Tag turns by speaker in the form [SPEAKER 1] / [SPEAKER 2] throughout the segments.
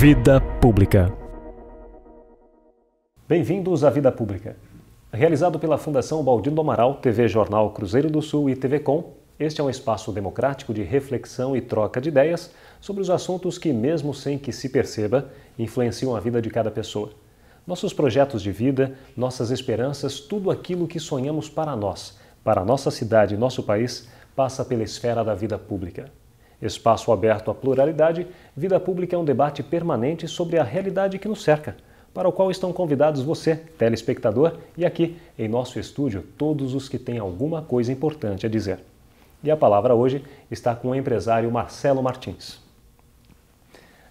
[SPEAKER 1] Vida Pública.
[SPEAKER 2] Bem-vindos à Vida Pública. Realizado pela Fundação Baldino do Amaral, TV Jornal Cruzeiro do Sul e TV Com, este é um espaço democrático de reflexão e troca de ideias sobre os assuntos que, mesmo sem que se perceba, influenciam a vida de cada pessoa. Nossos projetos de vida, nossas esperanças, tudo aquilo que sonhamos para nós, para a nossa cidade e nosso país, passa pela esfera da vida pública. Espaço aberto à pluralidade, Vida Pública é um debate permanente sobre a realidade que nos cerca, para o qual estão convidados você, telespectador, e aqui, em nosso estúdio, todos os que têm alguma coisa importante a dizer. E a palavra hoje está com o empresário Marcelo Martins.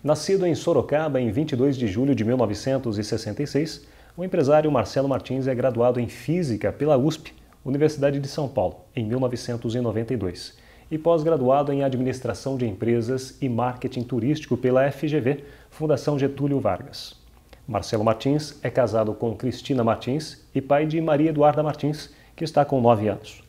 [SPEAKER 2] Nascido em Sorocaba em 22 de julho de 1966, o empresário Marcelo Martins é graduado em Física pela USP, Universidade de São Paulo, em 1992, e pós-graduado em Administração de Empresas e Marketing Turístico pela FGV, Fundação Getúlio Vargas. Marcelo Martins é casado com Cristina Martins e pai de Maria Eduarda Martins, que está com 9 anos.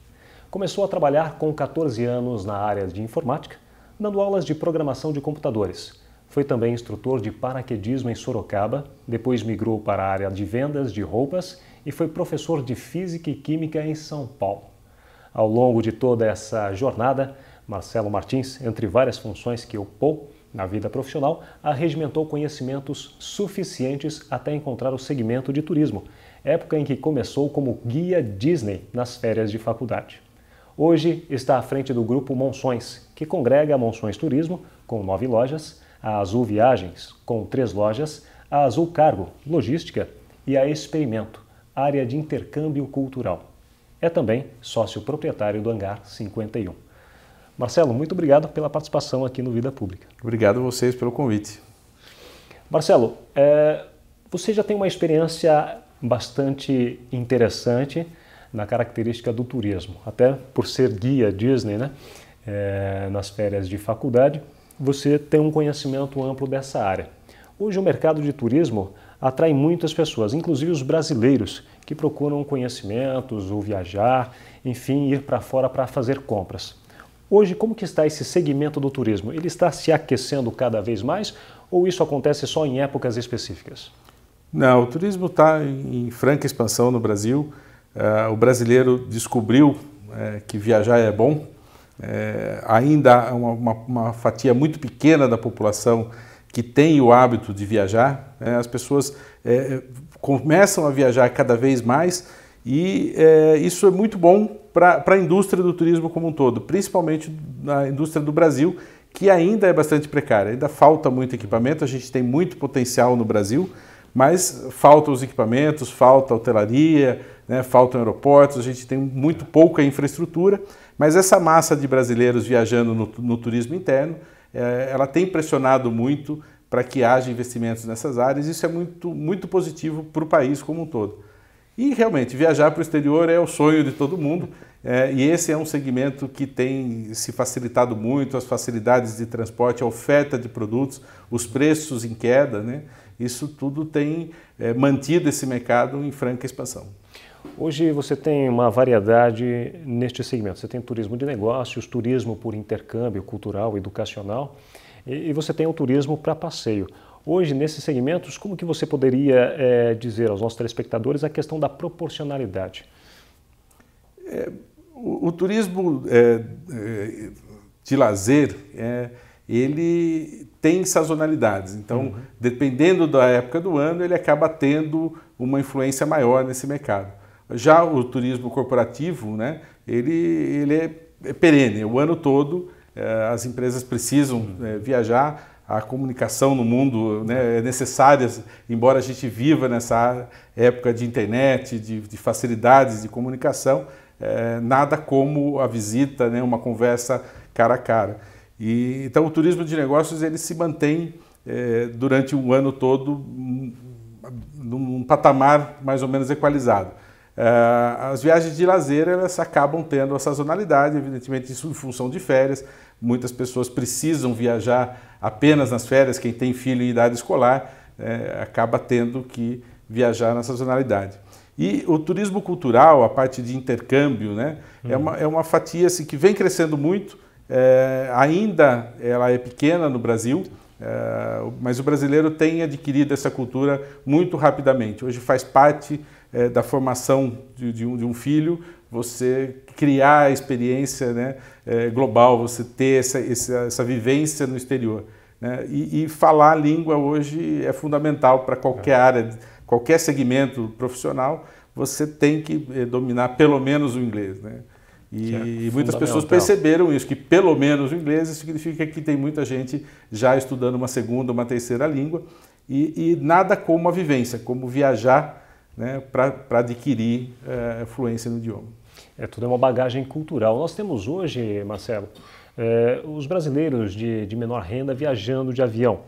[SPEAKER 2] Começou a trabalhar com 14 anos na área de informática, dando aulas de programação de computadores. Foi também instrutor de paraquedismo em Sorocaba, depois migrou para a área de vendas de roupas e foi professor de Física e Química em São Paulo. Ao longo de toda essa jornada, Marcelo Martins, entre várias funções que ocupou na vida profissional, arregimentou conhecimentos suficientes até encontrar o segmento de turismo, época em que começou como guia Disney nas férias de faculdade. Hoje está à frente do grupo Monções, que congrega a Monções Turismo, com 9 lojas, a Azul Viagens, com 3 lojas, a Azul Cargo, Logística, e a Experimento, área de intercâmbio cultural. É também sócio proprietário do Hangar 51. Marcelo, muito obrigado pela participação aqui no Vida Pública.
[SPEAKER 3] Obrigado a vocês pelo convite.
[SPEAKER 2] Marcelo, você já tem uma experiência bastante interessante na característica do turismo. Até por ser guia Disney, né? Nas férias de faculdade, você tem um conhecimento amplo dessa área. Hoje o mercado de turismo atrai muitas pessoas, inclusive os brasileiros, que procuram conhecimentos ou viajar, enfim, ir para fora para fazer compras. Hoje, como que está esse segmento do turismo? Ele está se aquecendo cada vez mais ou isso acontece só em épocas específicas?
[SPEAKER 3] Não, o turismo está em franca expansão no Brasil. O brasileiro descobriu que viajar é bom. Ainda há uma fatia muito pequena da população que tem o hábito de viajar. As pessoas começam a viajar cada vez mais e isso é muito bom para a indústria do turismo como um todo, principalmente na indústria do Brasil, que ainda é bastante precária. Ainda falta muito equipamento, a gente tem muito potencial no Brasil, mas faltam os equipamentos, falta a hotelaria, né, faltam aeroportos, a gente tem muito pouca infraestrutura, mas essa massa de brasileiros viajando no turismo interno, ela tem pressionado muito para que haja investimentos nessas áreas. Isso é muito positivo para o país como um todo. E realmente, viajar para o exterior é o sonho de todo mundo, e esse é um segmento que tem se facilitado muito, as facilidades de transporte, a oferta de produtos, os preços em queda, né? Isso tudo tem mantido esse mercado em franca expansão.
[SPEAKER 2] Hoje você tem uma variedade neste segmento. Você tem turismo de negócios, turismo por intercâmbio cultural, educacional, e você tem o turismo para passeio. Hoje, nesses segmentos, como que você poderia dizer aos nossos telespectadores a questão da proporcionalidade?
[SPEAKER 3] O turismo de lazer, ele tem sazonalidades. Então, dependendo da época do ano, ele acaba tendo uma influência maior nesse mercado. Já o turismo corporativo, né, ele é perene, o ano todo as empresas precisam viajar, a comunicação no mundo, né, é necessária, embora a gente viva nessa época de internet, de facilidades de comunicação, nada como a visita, né, uma conversa cara a cara. Então o turismo de negócios ele se mantém durante o ano todo num patamar mais ou menos equalizado. As viagens de lazer elas acabam tendo a sazonalidade, evidentemente isso em função de férias. Muitas pessoas precisam viajar apenas nas férias, quem tem filho em idade escolar acaba tendo que viajar na sazonalidade. E o turismo cultural, a parte de intercâmbio, né, é uma fatia assim, que vem crescendo muito, ainda ela é pequena no Brasil, Mas o brasileiro tem adquirido essa cultura muito rapidamente. Hoje faz parte da formação de um filho, você criar a experiência, né, global, você ter essa vivência no exterior, né? E falar a língua hoje é fundamental para qualquer área, qualquer segmento profissional, você tem que dominar pelo menos o inglês, né? E muitas pessoas perceberam isso, que pelo menos o inglês significa que tem muita gente já estudando uma segunda, uma terceira língua, e nada como a vivência, como viajar, né, para adquirir fluência no idioma.
[SPEAKER 2] Tudo é uma bagagem cultural. Nós temos hoje, Marcelo, os brasileiros de menor renda viajando de avião.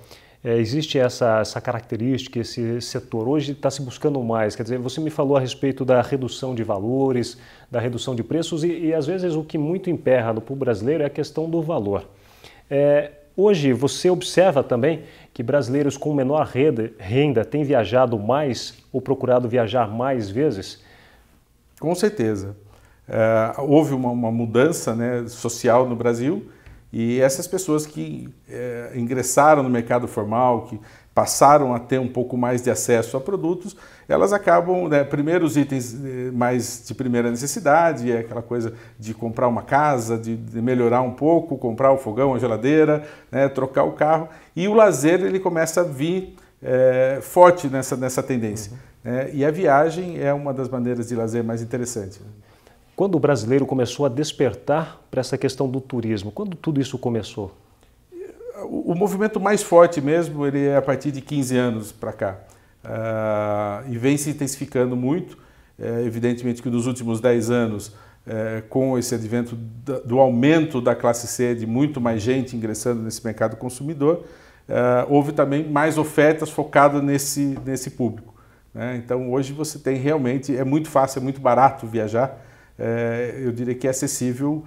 [SPEAKER 2] Existe essa característica, esse setor hoje está se buscando mais, quer dizer, você me falou a respeito da redução de valores, da redução de preços e às vezes o que muito emperra para o brasileiro é a questão do valor. Hoje você observa também que brasileiros com menor renda têm viajado mais ou procurado viajar mais vezes?
[SPEAKER 3] Com certeza. Houve uma mudança, né, social no Brasil. E essas pessoas que ingressaram no mercado formal, que passaram a ter um pouco mais de acesso a produtos, elas acabam, né, primeiro os itens mais de primeira necessidade, aquela coisa de comprar uma casa, de melhorar um pouco, comprar o fogão, a geladeira, né, trocar o carro. E o lazer ele começa a vir forte nessa tendência. Né? E a viagem é uma das maneiras de lazer mais interessantes.
[SPEAKER 2] Quando o brasileiro começou a despertar para essa questão do turismo? Quando tudo isso começou?
[SPEAKER 3] O movimento mais forte mesmo, ele é a partir de 15 anos para cá. E vem se intensificando muito. Evidentemente que nos últimos 10 anos, com esse advento do aumento da classe C, de muito mais gente ingressando nesse mercado consumidor, houve também mais ofertas focadas nesse público. Né? Então hoje você tem realmente, é muito fácil, é muito barato viajar. Eu diria que é acessível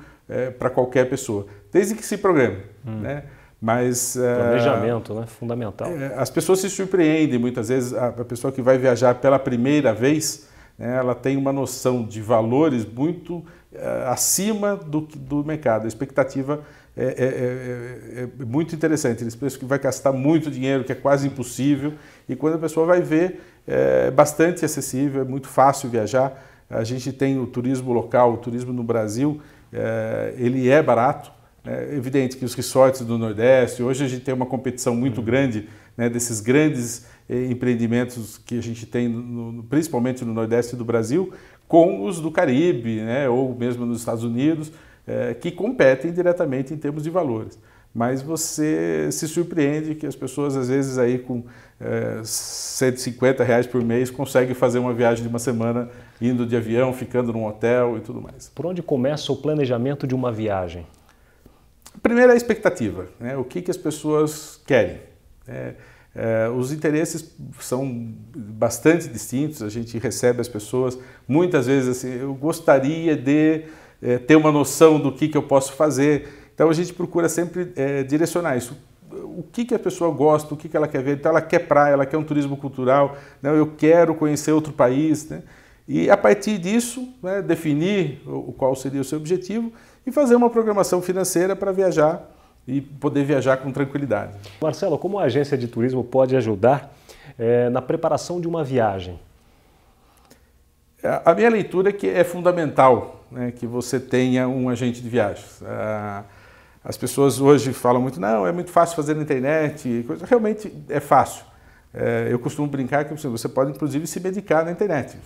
[SPEAKER 3] para qualquer pessoa, desde que se programe, né? Mas
[SPEAKER 2] planejamento, né? Fundamental.
[SPEAKER 3] As pessoas se surpreendem muitas vezes. A pessoa que vai viajar pela primeira vez, né, ela tem uma noção de valores muito acima do mercado. A expectativa é muito interessante. Eles pensam que vai gastar muito dinheiro, que é quase impossível, e quando a pessoa vai ver, é bastante acessível, é muito fácil viajar. A gente tem o turismo local, o turismo no Brasil, ele é barato. É evidente que os resorts do Nordeste, hoje a gente tem uma competição muito grande, né, desses grandes empreendimentos que a gente tem, principalmente no Nordeste do Brasil, com os do Caribe, né, ou mesmo nos Estados Unidos, que competem diretamente em termos de valores. Mas você se surpreende que as pessoas, às vezes, aí com R$150 por mês, conseguem fazer uma viagem de uma semana indo de avião, ficando num hotel e tudo mais.
[SPEAKER 2] Por onde começa o planejamento de uma viagem?
[SPEAKER 3] Primeiro é a expectativa, né? O que as pessoas querem. Os interesses são bastante distintos, a gente recebe as pessoas, muitas vezes assim, eu gostaria de ter uma noção do que eu posso fazer. Então a gente procura sempre direcionar isso. O que a pessoa gosta, o que ela quer ver. Então ela quer praia, ela quer um turismo cultural, né? Eu quero conhecer outro país, né? E a partir disso, né, definir qual seria o seu objetivo e fazer uma programação financeira para viajar e poder viajar com tranquilidade.
[SPEAKER 2] Marcelo, como a agência de turismo pode ajudar na preparação de uma viagem?
[SPEAKER 3] A minha leitura é que é fundamental, né, que você tenha um agente de viagens. As pessoas hoje falam muito, não, é muito fácil fazer na internet, realmente é fácil. Eu costumo brincar que você pode, inclusive, se medicar na internet.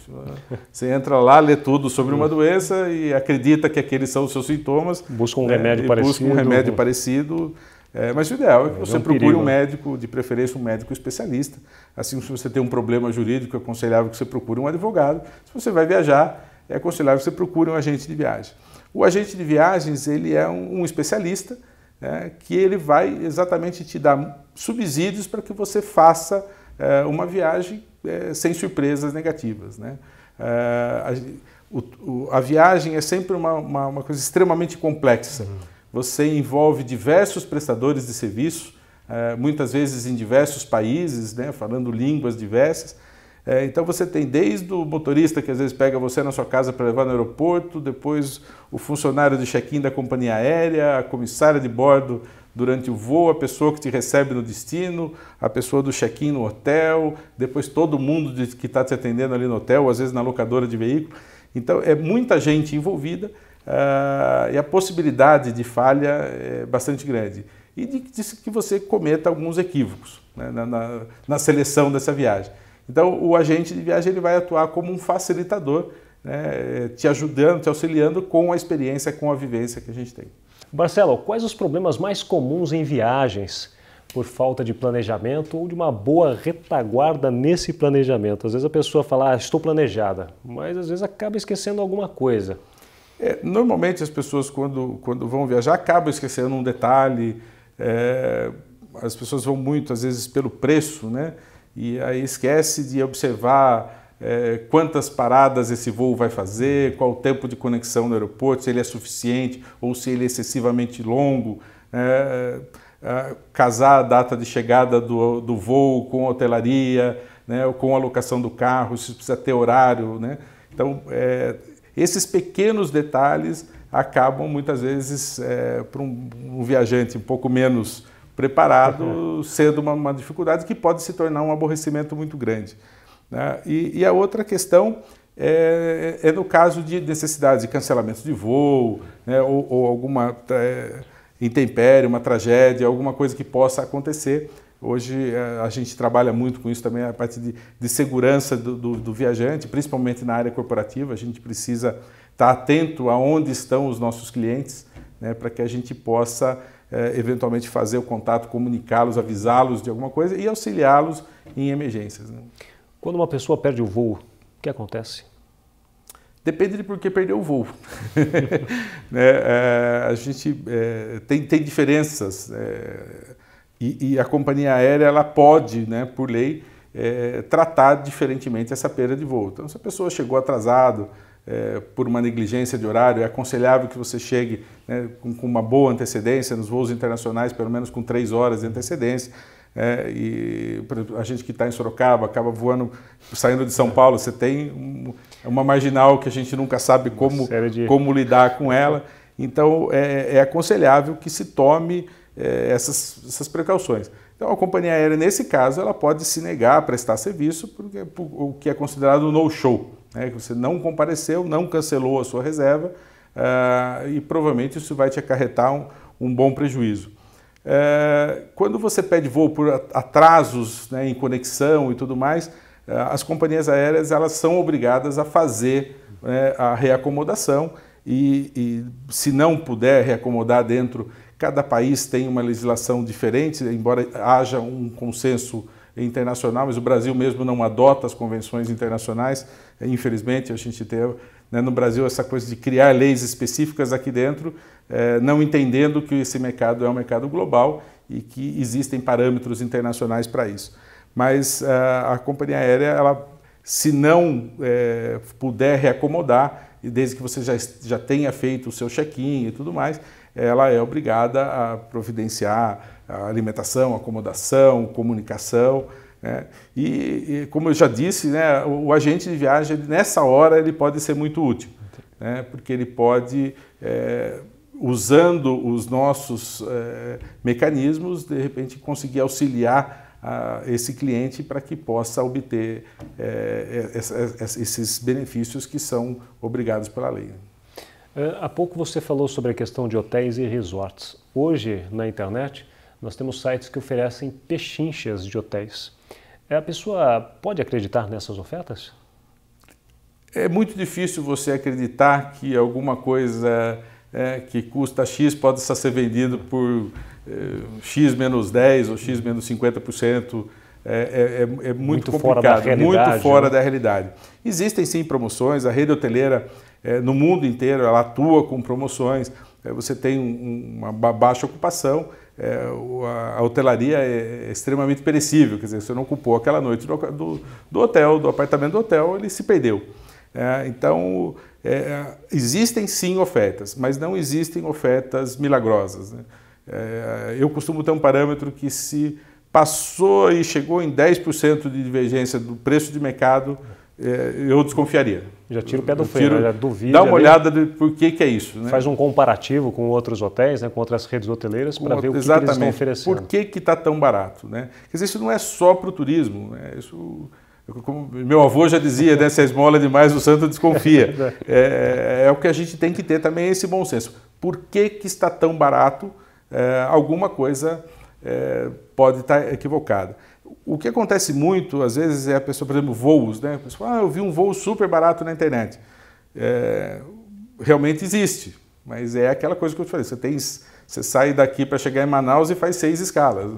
[SPEAKER 3] Você entra lá, lê tudo sobre uma doença e acredita que aqueles são os seus sintomas.
[SPEAKER 2] Busca um remédio parecido.
[SPEAKER 3] Busca um remédio parecido. Mas o ideal é que você procure um médico, de preferência um médico especialista. Assim, se você tem um problema jurídico, é aconselhável que você procure um advogado. Se você vai viajar, é aconselhável que você procure um agente de viagem. O agente de viagens, ele é um especialista, né, que ele vai exatamente te dar subsídios para que você faça uma viagem sem surpresas negativas, né? A viagem é sempre uma coisa extremamente complexa. Você envolve diversos prestadores de serviço, muitas vezes em diversos países, né, falando línguas diversas. Então você tem desde o motorista que às vezes pega você na sua casa para levar no aeroporto, depois o funcionário de check-in da companhia aérea, a comissária de bordo durante o voo, a pessoa que te recebe no destino, a pessoa do check-in no hotel, depois todo mundo que está te atendendo ali no hotel, ou às vezes na locadora de veículo. Então é muita gente envolvida e a possibilidade de falha é bastante grande. E de que você cometa alguns equívocos, né, na seleção dessa viagem. Então o agente de viagem ele vai atuar como um facilitador, né, te ajudando, te auxiliando com a experiência, com a vivência que a gente tem.
[SPEAKER 2] Marcelo, quais os problemas mais comuns em viagens por falta de planejamento ou de uma boa retaguarda nesse planejamento? Às vezes a pessoa fala, estou planejada, mas às vezes acaba esquecendo alguma coisa.
[SPEAKER 3] Normalmente as pessoas quando vão viajar acabam esquecendo um detalhe, as pessoas vão muito às vezes pelo preço, né? E aí esquece de observar quantas paradas esse voo vai fazer, qual o tempo de conexão no aeroporto, se ele é suficiente ou se ele é excessivamente longo, casar a data de chegada do voo com a hotelaria, né, ou com a locação do carro, se precisa ter horário, né? Então, esses pequenos detalhes acabam muitas vezes para um viajante um pouco menos preparado sendo uma dificuldade que pode se tornar um aborrecimento muito grande. Né? E a outra questão é no caso de necessidades de cancelamento de voo, né, ou alguma intempérie, uma tragédia, alguma coisa que possa acontecer. Hoje a gente trabalha muito com isso também, a parte de segurança do viajante, principalmente na área corporativa. A gente precisa estar atento a onde estão os nossos clientes, né, para que a gente possa eventualmente fazer o contato, comunicá-los, avisá-los de alguma coisa e auxiliá-los em emergências. Né?
[SPEAKER 2] Quando uma pessoa perde o voo, o que acontece?
[SPEAKER 3] Depende de por que perdeu o voo. A gente tem diferenças e a companhia aérea ela pode, né, por lei, tratar diferentemente essa perda de voo. Então, se a pessoa chegou atrasado por uma negligência de horário, é aconselhável que você chegue, né, com uma boa antecedência nos voos internacionais, pelo menos com 3 horas de antecedência. E a gente que está em Sorocaba acaba voando, saindo de São Paulo, você tem uma marginal que a gente nunca sabe como lidar com ela. Então é aconselhável que se tome essas precauções. Então a companhia aérea, nesse caso, ela pode se negar a prestar serviço por o que é considerado um no-show, né? Que você não compareceu, não cancelou a sua reserva e provavelmente isso vai te acarretar um bom prejuízo. Quando você pede voo por atrasos, né, em conexão e tudo mais, as companhias aéreas elas são obrigadas a fazer, né, a reacomodação e se não puder reacomodar dentro, cada país tem uma legislação diferente, embora haja um consenso internacional, mas o Brasil mesmo não adota as convenções internacionais. Infelizmente, a gente tem, né, no Brasil essa coisa de criar leis específicas aqui dentro, não entendendo que esse mercado é um mercado global e que existem parâmetros internacionais para isso. Mas a companhia aérea, ela, se não puder reacomodar, e desde que você já tenha feito o seu check-in e tudo mais, ela é obrigada a providenciar a alimentação, acomodação, comunicação, né? E como eu já disse, né, o agente de viagem, nessa hora, ele pode ser muito útil, né, porque ele pode, usando os nossos mecanismos, de repente conseguir auxiliar esse cliente para que possa obter esses benefícios que são obrigados pela lei.
[SPEAKER 2] Há pouco você falou sobre a questão de hotéis e resorts. Hoje, na internet, nós temos sites que oferecem pechinchas de hotéis. A pessoa pode acreditar nessas ofertas?
[SPEAKER 3] É muito difícil você acreditar que alguma coisa que custa X pode ser vendido por X menos 10 ou X menos 50%. É muito complicado, muito fora da realidade. Existem sim promoções, a rede hoteleira no mundo inteiro ela atua com promoções, você tem uma baixa ocupação, a hotelaria é extremamente perecível, quer dizer, você não ocupou aquela noite do hotel, do apartamento do hotel, ele se perdeu. Então, existem sim ofertas, mas não existem ofertas milagrosas, né? Eu costumo ter um parâmetro que se passou e chegou em 10% de divergência do preço de mercado, eu desconfiaria.
[SPEAKER 2] Já tira o pé do freio, já duvida.
[SPEAKER 3] Dá uma olhada de por que é isso. Né?
[SPEAKER 2] Faz um comparativo com outros hotéis, né, com outras redes hoteleiras, para ver o que eles estão oferecendo.
[SPEAKER 3] Por que está tão barato? Né? Quer dizer, isso não é só para o turismo. Né? Isso, como meu avô já dizia, né, se a esmola é demais, o santo desconfia. É o que a gente tem que ter também, esse bom senso. Por que está tão barato? Alguma coisa pode estar equivocada. O que acontece muito, às vezes, é a pessoa, por exemplo, voos, né? A pessoa, eu vi um voo super barato na internet. Realmente existe, mas é aquela coisa que eu te falei, você sai daqui para chegar em Manaus e faz 6 escalas.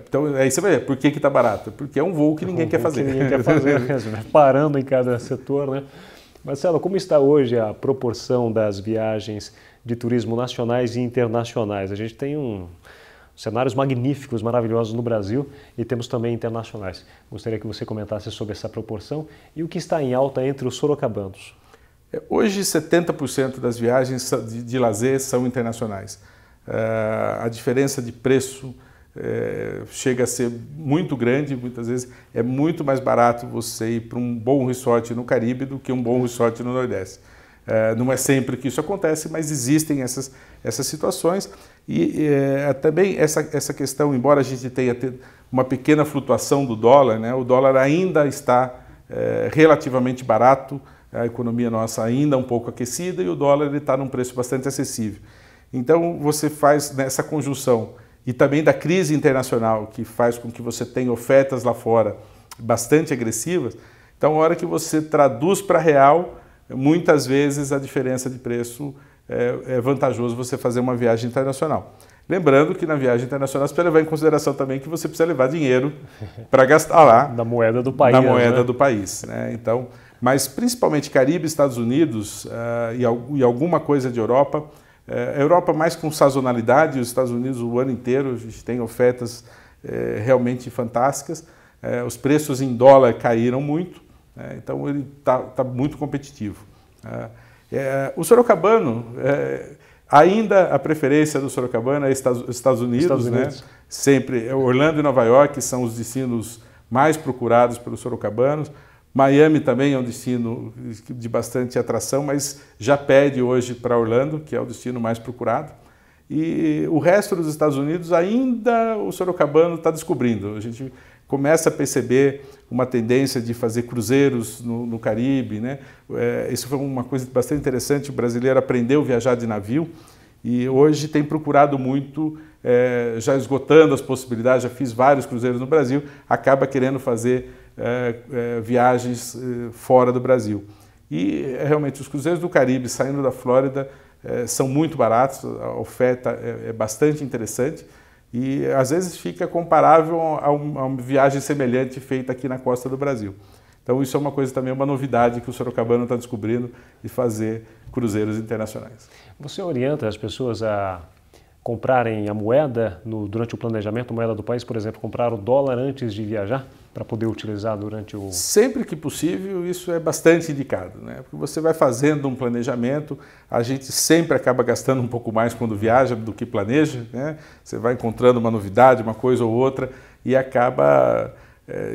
[SPEAKER 3] Então, aí você vai ver, por que está barato? Porque é um voo que ninguém quer fazer.
[SPEAKER 2] Que ninguém quer fazer mesmo, né? Parando em cada setor, né? Marcelo, como está hoje a proporção das viagens de turismo nacionais e internacionais? A gente tem cenários magníficos, maravilhosos no Brasil e temos também internacionais. Gostaria que você comentasse sobre essa proporção e o que está em alta entre os sorocabanos.
[SPEAKER 3] Hoje, 70% das viagens de lazer são internacionais. A diferença de preço chega a ser muito grande, muitas vezes é muito mais barato você ir para um bom resort no Caribe do que um bom resort no Nordeste. Não é sempre que isso acontece, mas existem essas situações e também essa questão, embora a gente tenha uma pequena flutuação do dólar, né, o dólar ainda está relativamente barato, a economia nossa ainda um pouco aquecida e o dólar está num preço bastante acessível. Então você faz nessa conjunção e também da crise internacional que faz com que você tenha ofertas lá fora bastante agressivas, então a hora que você traduz para real, muitas vezes a diferença de preço é vantajoso você fazer uma viagem internacional. Lembrando que na viagem internacional você precisa levar em consideração também que você precisa levar dinheiro para gastar lá.
[SPEAKER 2] Da moeda do país.
[SPEAKER 3] Na moeda, né?
[SPEAKER 2] Do
[SPEAKER 3] país. Né? Então, mas principalmente Caribe, Estados Unidos e alguma coisa de Europa. A Europa mais com sazonalidade, os Estados Unidos o ano inteiro, a gente tem ofertas realmente fantásticas. Os preços em dólar caíram muito. Então ele está muito competitivo. O sorocabano, ainda a preferência do sorocabano é Estados Unidos. Né? Sempre Orlando e Nova York são os destinos mais procurados pelos sorocabanos. Miami também é um destino de bastante atração, mas já pede hoje para Orlando, que é o destino mais procurado. E o resto dos Estados Unidos ainda o sorocabano está descobrindo. A gente começa a perceber uma tendência de fazer cruzeiros no Caribe, né? Isso foi uma coisa bastante interessante, o brasileiro aprendeu a viajar de navio e hoje tem procurado muito, já esgotando as possibilidades, já fiz vários cruzeiros no Brasil, acaba querendo fazer viagens fora do Brasil. E realmente os cruzeiros do Caribe saindo da Flórida são muito baratos, a oferta é bastante interessante, e às vezes fica comparável a uma viagem semelhante feita aqui na costa do Brasil. Então isso é uma coisa também, uma novidade que o sorocabano está descobrindo de fazer cruzeiros internacionais.
[SPEAKER 2] Você orienta as pessoas a comprarem a moeda durante o planejamento, a moeda do país, por exemplo, comprar o dólar antes de viajar para poder utilizar durante o...
[SPEAKER 3] Sempre que possível, isso é bastante indicado, né? Porque você vai fazendo um planejamento, a gente sempre acaba gastando um pouco mais quando viaja do que planeja, né? Você vai encontrando uma novidade, uma coisa ou outra e acaba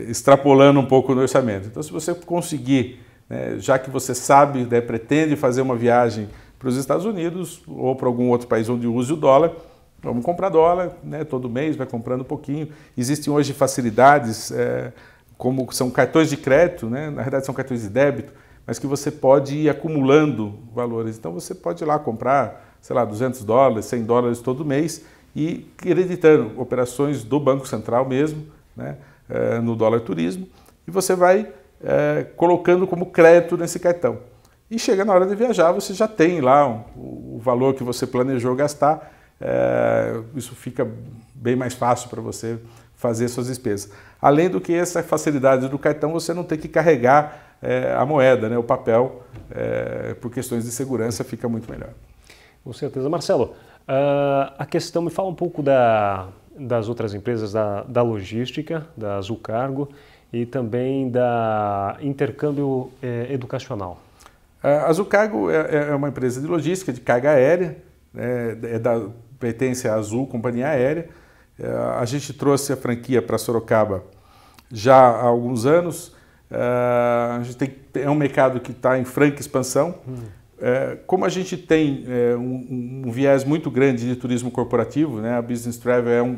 [SPEAKER 3] extrapolando um pouco no orçamento. Então, se você conseguir, né, já que você sabe, né, pretende fazer uma viagem para os Estados Unidos ou para algum outro país onde use o dólar, vamos comprar dólar, né, todo mês, vai comprando um pouquinho. Existem hoje facilidades, como são cartões de crédito, né, na verdade são cartões de débito, mas que você pode ir acumulando valores. Então você pode ir lá comprar, sei lá, $200, $100 todo mês e creditando operações do Banco Central mesmo, né, no dólar turismo, e você vai colocando como crédito nesse cartão. E chega na hora de viajar, você já tem lá o valor que você planejou gastar, isso fica bem mais fácil para você fazer suas despesas. Além do que essa facilidade do cartão, você não tem que carregar a moeda, né, o papel, por questões de segurança, fica muito melhor.
[SPEAKER 2] Com certeza. Marcelo, a questão, me fala um pouco das outras empresas da logística, da Azul Cargo e também da intercâmbio educacional.
[SPEAKER 3] A Azul Cargo é uma empresa de logística, de carga aérea, pertence à Azul, companhia aérea. A gente trouxe a franquia para Sorocaba já há alguns anos. a gente é um mercado que está em franca expansão. Como a gente tem um viés muito grande de turismo corporativo, né, a Business Travel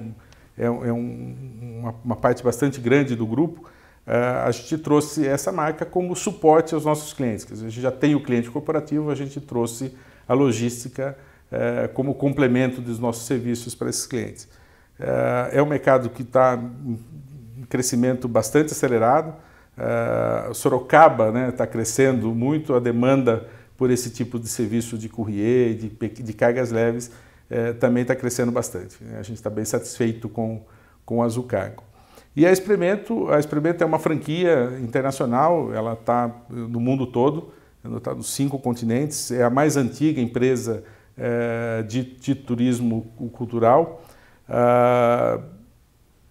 [SPEAKER 3] uma parte bastante grande do grupo, a gente trouxe essa marca como suporte aos nossos clientes. Quer dizer, a gente já tem o cliente corporativo, a gente trouxe a logística como complemento dos nossos serviços para esses clientes. É um mercado que está em crescimento bastante acelerado. Sorocaba, né, está crescendo muito, a demanda por esse tipo de serviço de courrier, de cargas leves, também está crescendo bastante. A gente está bem satisfeito com a Azul Cargo. E a Experimento é uma franquia internacional, ela está no mundo todo, ela está nos 5 continentes, é a mais antiga empresa de turismo cultural.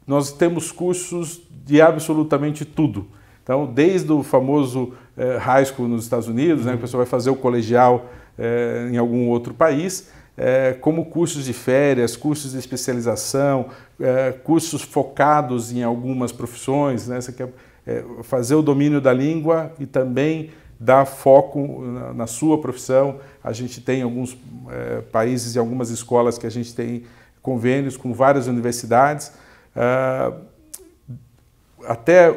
[SPEAKER 3] Nós temos cursos de absolutamente tudo. Então, desde o famoso high school nos Estados Unidos, né, que a pessoa vai fazer o colegial em algum outro país, como cursos de férias, cursos de especialização, cursos focados em algumas profissões, né? Você quer fazer o domínio da língua e também dar foco na sua profissão. A gente tem alguns países e algumas escolas que a gente tem convênios com várias universidades, até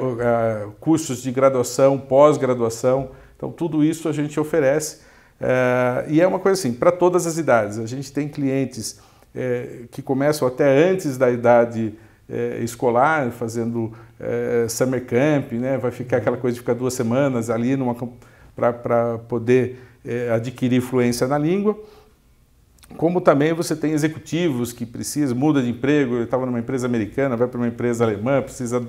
[SPEAKER 3] cursos de graduação, pós-graduação. Então, tudo isso a gente oferece. E é uma coisa assim, para todas as idades. A gente tem clientes que começam até antes da idade escolar, fazendo summer camp, né? Vai ficar aquela coisa de ficar 2 semanas ali para poder adquirir fluência na língua. Como também você tem executivos que muda de emprego, ele estava numa empresa americana, vai para uma empresa alemã, precisa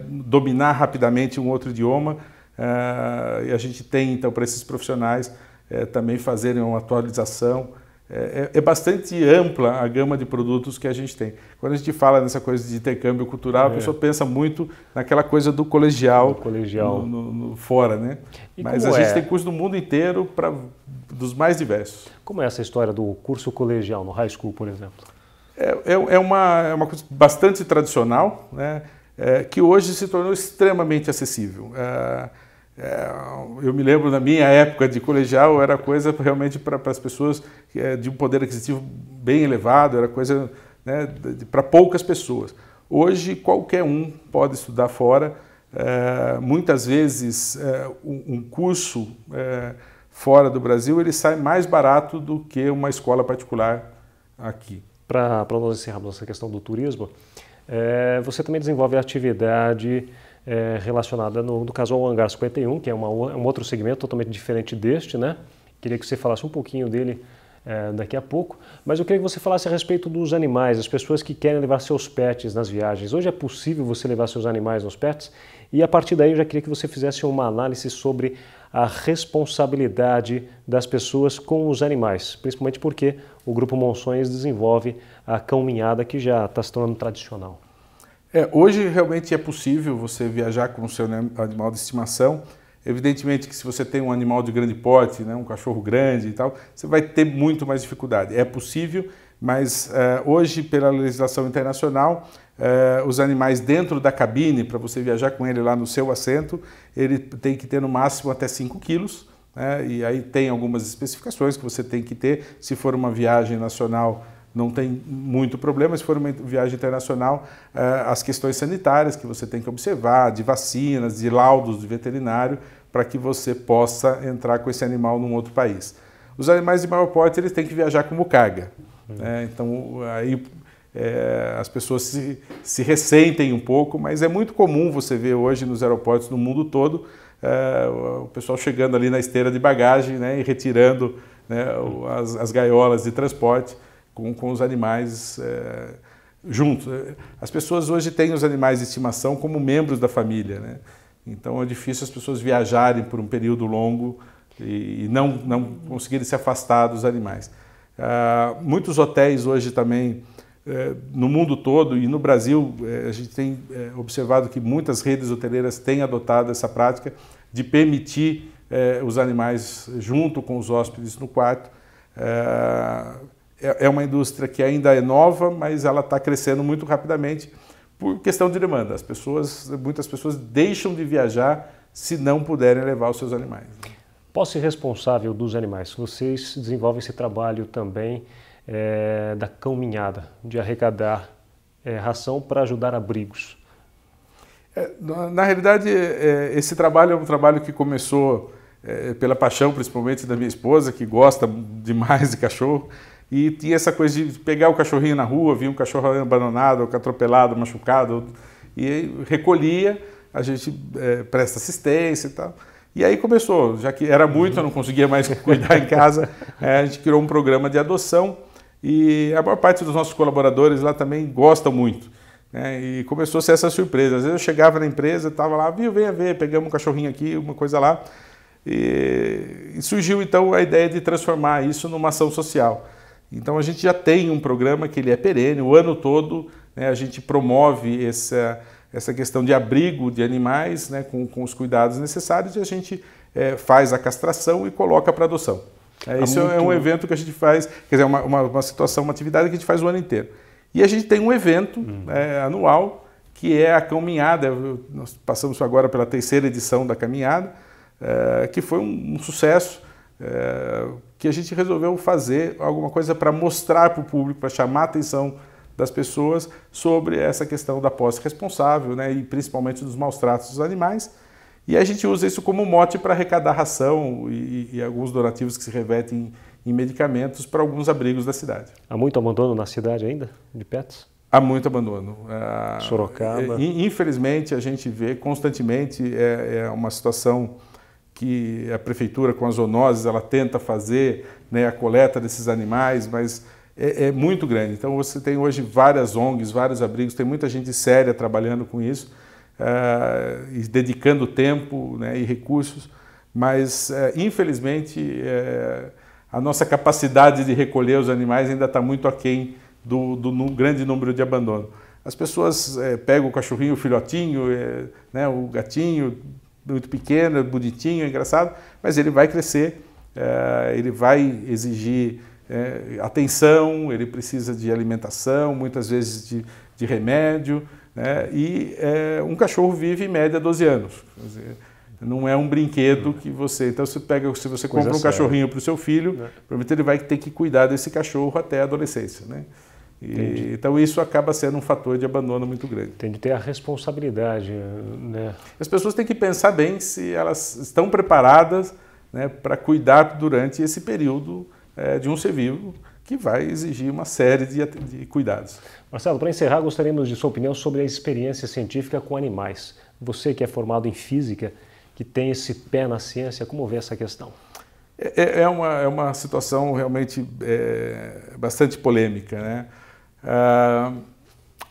[SPEAKER 3] dominar rapidamente um outro idioma. E a gente tem, então, para esses profissionais também fazerem uma atualização. É bastante ampla a gama de produtos que a gente tem. Quando a gente fala nessa coisa de intercâmbio cultural, a pessoa pensa muito naquela coisa do colegial, fora, né? Mas a gente tem curso do mundo inteiro, dos mais diversos.
[SPEAKER 2] Como é essa história do curso colegial no high school, por exemplo?
[SPEAKER 3] É uma coisa bastante tradicional, né? Que hoje se tornou extremamente acessível. Eu me lembro, na minha época de colegial, era coisa realmente para as pessoas de um poder aquisitivo bem elevado, era coisa, né, para poucas pessoas. Hoje, qualquer um pode estudar fora. Muitas vezes, um curso fora do Brasil ele sai mais barato do que uma escola particular aqui.
[SPEAKER 2] Para nós encerrarmos essa questão do turismo, você também desenvolve atividade relacionada, no caso, ao Hangar 51, que é um outro segmento totalmente diferente deste, né? Queria que você falasse um pouquinho dele daqui a pouco, mas eu queria que você falasse a respeito dos animais, as pessoas que querem levar seus pets nas viagens. Hoje é possível você levar seus animais nos pets? E a partir daí eu já queria que você fizesse uma análise sobre a responsabilidade das pessoas com os animais, principalmente porque o Grupo Monções desenvolve a caminhada que já está se tornando tradicional.
[SPEAKER 3] Hoje realmente é possível você viajar com o seu animal de estimação. Evidentemente que se você tem um animal de grande porte, né, um cachorro grande e tal, você vai ter muito mais dificuldade. É possível, mas hoje, pela legislação internacional, os animais dentro da cabine, para você viajar com ele lá no seu assento, ele tem que ter no máximo até 5 quilos, né, e aí tem algumas especificações que você tem que ter. Se for uma viagem nacional, não tem muito problema. Se for uma viagem internacional, as questões sanitárias que você tem que observar, de vacinas, de laudos de veterinário, para que você possa entrar com esse animal num outro país. Os animais de maior porte, eles têm que viajar como carga. Então, aí as pessoas se ressentem um pouco, mas é muito comum você ver hoje nos aeroportos no mundo todo o pessoal chegando ali na esteira de bagagem, né, e retirando, né, as gaiolas de transporte, com os animais juntos. As pessoas hoje têm os animais de estimação como membros da família, né? Então é difícil as pessoas viajarem por um período longo e não conseguirem se afastar dos animais. Muitos hotéis hoje também, no mundo todo e no Brasil, a gente tem observado que muitas redes hoteleiras têm adotado essa prática de permitir os animais junto com os hóspedes no quarto. É uma indústria que ainda é nova, mas ela está crescendo muito rapidamente por questão de demanda. Muitas pessoas deixam de viajar se não puderem levar os seus animais.
[SPEAKER 2] Posse responsável dos animais. Vocês desenvolvem esse trabalho também da caminhada, de arrecadar ração para ajudar abrigos.
[SPEAKER 3] Na realidade, esse trabalho é um trabalho que começou pela paixão, principalmente da minha esposa, que gosta demais de cachorro, e tinha essa coisa de pegar o cachorrinho na rua, via um cachorro abandonado, atropelado, machucado, e recolhia, a gente presta assistência e tal. E aí começou, já que era muito, eu não conseguia mais cuidar em casa, a gente criou um programa de adoção, e a maior parte dos nossos colaboradores lá também gostam muito. E começou a ser essa surpresa. Às vezes eu chegava na empresa, estava lá, venha ver, pegamos um cachorrinho aqui, uma coisa lá. E surgiu então a ideia de transformar isso numa ação social. Então a gente já tem um programa que ele é perene, o ano todo, né, a gente promove essa questão de abrigo de animais, né, com os cuidados necessários, e a gente faz a castração e coloca para adoção. Isso é um evento que a gente faz, quer dizer, uma situação, uma atividade que a gente faz o ano inteiro. E a gente tem um evento anual, que é a caminhada. Nós passamos agora pela 3ª edição da caminhada, que foi um sucesso, que a gente resolveu fazer alguma coisa para mostrar para o público, para chamar a atenção das pessoas sobre essa questão da posse responsável, né, e principalmente dos maus tratos dos animais. E a gente usa isso como mote para arrecadar ração e alguns donativos que se revertem em medicamentos para alguns abrigos da cidade.
[SPEAKER 2] Há muito abandono na cidade ainda, de pets?
[SPEAKER 3] Há muito abandono.
[SPEAKER 2] Sorocaba?
[SPEAKER 3] Infelizmente, a gente vê constantemente, é uma situação que a prefeitura, com as zoonoses, ela tenta fazer, né, a coleta desses animais, mas é muito grande. Então você tem hoje várias ONGs, vários abrigos, tem muita gente séria trabalhando com isso, e dedicando tempo, né, e recursos, mas infelizmente a nossa capacidade de recolher os animais ainda está muito aquém do grande número de abandono. As pessoas pegam o cachorrinho, o filhotinho, né, o gatinho, muito pequeno, bonitinho, engraçado, mas ele vai crescer, ele vai exigir atenção, ele precisa de alimentação, muitas vezes de remédio, né, e um cachorro vive em média 12 anos. Quer dizer, não é um brinquedo que você... Então, se você compra um cachorrinho para o seu filho, provavelmente ele vai ter que cuidar desse cachorro até a adolescência, né? Então, isso acaba sendo um fator de abandono muito grande.
[SPEAKER 2] Tem de ter a responsabilidade, né?
[SPEAKER 3] As pessoas têm que pensar bem se elas estão preparadas, né, para cuidar durante esse período de um ser vivo que vai exigir uma série de cuidados.
[SPEAKER 2] Marcelo, para encerrar, gostaríamos de sua opinião sobre a experiência científica com animais. Você que é formado em física, que tem esse pé na ciência, como vê essa questão?
[SPEAKER 3] É uma situação realmente bastante polêmica, né?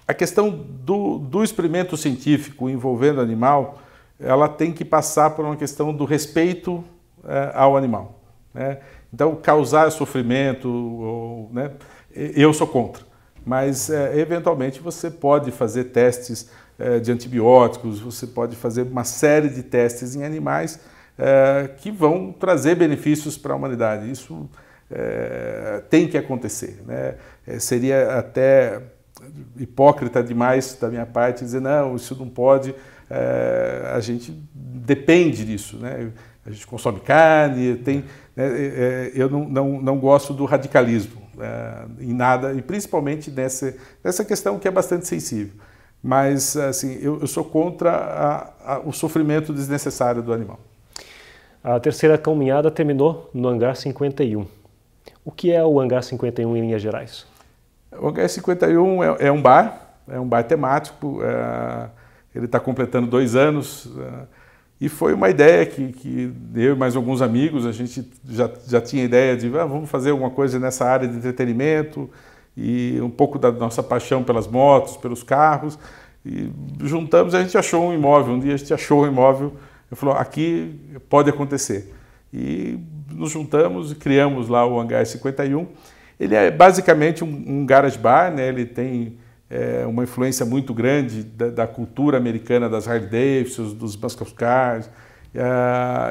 [SPEAKER 3] A questão do experimento científico envolvendo o animal, ela tem que passar por uma questão do respeito ao animal, né? Então, causar sofrimento, né, eu sou contra, mas eventualmente você pode fazer testes de antibióticos, você pode fazer uma série de testes em animais que vão trazer benefícios para a humanidade. Isso tem que acontecer, né? Seria até hipócrita demais da minha parte dizer, não, isso não pode, a gente depende disso, né? A gente consome carne, eu não gosto do radicalismo em nada, e principalmente nessa questão que é bastante sensível. Mas assim, eu sou contra o sofrimento desnecessário do animal.
[SPEAKER 2] A 3ª caminhada terminou no Hangar 51. O que é o Hangar 51 em linhas gerais?
[SPEAKER 3] O Hangar 51 é um bar temático, ele está completando 2 anos, e foi uma ideia que eu e mais alguns amigos, a gente já tinha ideia de vamos fazer alguma coisa nessa área de entretenimento, e um pouco da nossa paixão pelas motos, pelos carros, e juntamos, a gente achou um imóvel, um dia a gente achou um imóvel, e falou, aqui pode acontecer. E nos juntamos e criamos lá o Hangar 51. Ele é basicamente um garage bar, né? Ele tem uma influência muito grande da cultura americana, das Harley Davidson, dos muscle cars,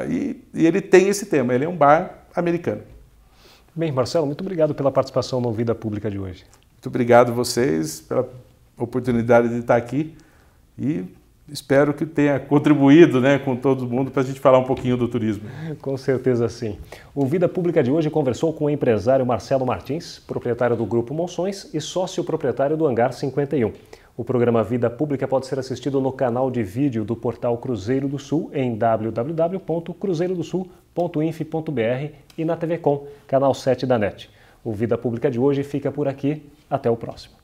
[SPEAKER 3] e ele tem esse tema, ele é um bar americano.
[SPEAKER 2] Bem, Marcelo, muito obrigado pela participação no Vida Pública de hoje.
[SPEAKER 3] Muito obrigado a vocês pela oportunidade de estar aqui e espero que tenha contribuído, né, com todo mundo para a gente falar um pouquinho do turismo.
[SPEAKER 2] Com certeza sim. O Vida Pública de hoje conversou com o empresário Marcelo Martins, proprietário do Grupo Monções e sócio proprietário do Hangar 51. O programa Vida Pública pode ser assistido no canal de vídeo do portal Cruzeiro do Sul em www.cruzeirodosul.inf.br e na TV Com, canal 7 da NET. O Vida Pública de hoje fica por aqui. Até o próximo.